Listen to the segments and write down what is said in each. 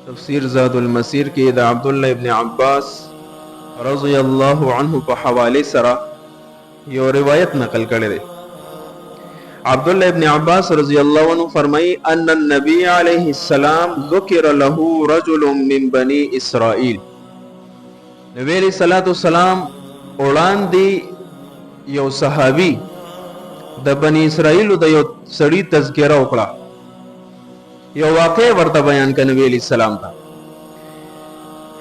تفسیر زاد المسیر کې د عبد الله ابن عباس رضی الله عنه په حواله سره یو روایت نقل کړی دی. عبد الله ابن عباس رضی الله عنه فرمایي ان النبي عليه السلام ذکر له رجل من بني اسرائيل. نبی علیہ الصلوۃ والسلام وړاندې یو صحابي د بني اسرائیل د یو سړي تذکرہ وکړه، یو واقع ورته بیان کړ. نبی علیہ السلام ته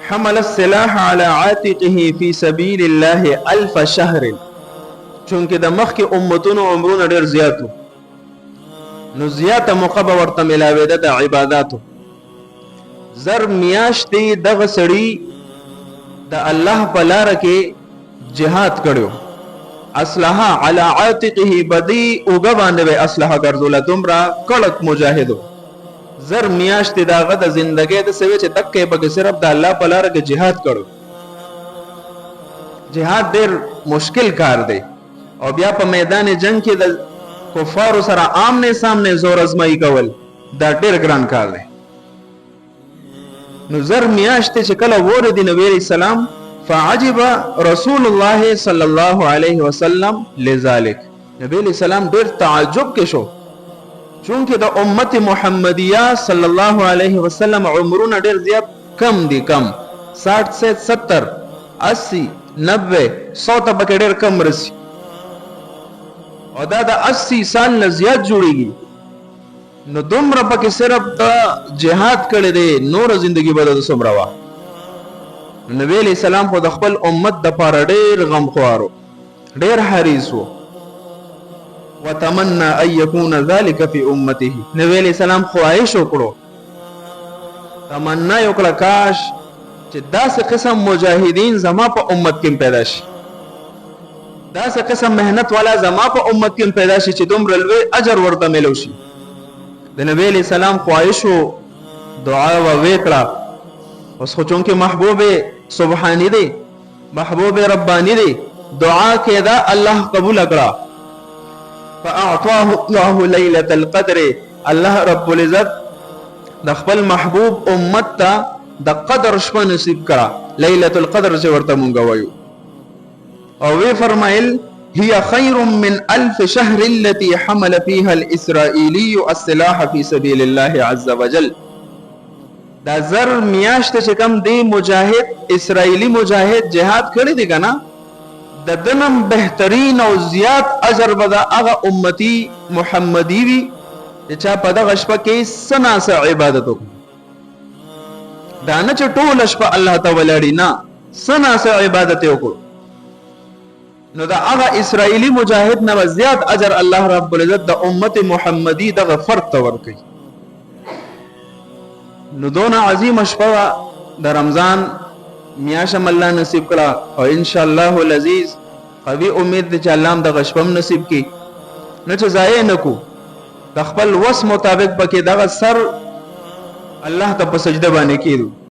حمل السلاح على عاتقه في سبيل الله 1000 شهر، چونکه د مخکې امتونو عمرونه ډیر زیاتو، نو زیاته موقع به ورته ملاویده د عباداتو. زر میاشتې دغه سړي د الله په لاره کې جهاد کړو. اسلحه علی عاتقه بدی اوګه باندې به اسلحه ګرځوله، دومره کلک مجاهدو. زر میاشتې دغه د زندګۍ د سوي چې تکې به صرف د الله په لاره کې جهاد کړو. جهاد ډیر مشکل کار دی، او بیا په میدان جنگ کې د کفارو سره آمنے سامنے زور ازمائی کول دا ډیر ګران کار دی. نو زر میاشتې چې کله وره دی نبی علیہ السلام فعجب رسول الله صلی الله علیه وسلم لذلك. نبی علیہ السلام ډیر تعجب کې شو، چونکه د امت محمدیه صلی الله علیه وسلم عمرونه ډیر زیات کم دي، کم 60 سے 70 80 90 100 ته پکې ډیر کم رسی، او دا د 80 سال نه زیات جوړیږي. نو دومره پکې صرف د جهاد کړي دي، نور ژوندۍ به د څومره وا. نبی علیہ السلام خو د خپل امت د پاره ډیر غمخوارو، ډیر حریص وو. وتمنى ان يكون ذلك في امته. نبی علیہ السلام خواهش وکړو، تمنا یو کړه کاش چې داسې قسم مجاهدین زما په امت کې پیدا شي، داسې قسم مهنت والا زما په امت کې پیدا شي چې دومره لوی اجر ورته ملو شي. د نبی علیہ السلام خواهش او دعا وکړه. اوس خو چونکه محبوب سبحانی دی، محبوب ربانی دی، دعا کې دا الله قبول کړه. فاعطاه الله ليله القدر. الله رب العزت د خپل محبوب امت ته د قدر شپه نصیب کړه، ليله القدر چې ورته مونږ وایو. او وی فرمایل هي خير من 1000 شهر التي حمل فيها الاسرائيلي السلاح في سبيل الله عز وجل. دا زر میاشت چې کم دی مجاهد اسرائیلی مجاهد جهاد کړی دی کنه، د دنم بهترین او زیات اجر به د هغه امتی محمدی وي چې چا په دغه شپه کې سناسه عبادت وکړي. دا نه چې ټوله شپه الله ته ولاړی، نه، سناسه عبادت وکړو. نو دا هغه اسرائیلی مجاهد نه زیات اجر الله رب العزت د امت محمدی دغه فرد ته ورکړي. نو دونه عظیم شپه د رمضان میاشم الله نصیب کړه، او ان شاء الله العزیز قوي امید دې چې الله هم دغه شپه نصیب کړي. نه چې ضایع نکو، د خپل وس مطابق پکې دغه سر الله ته په سجده باندې کېدو.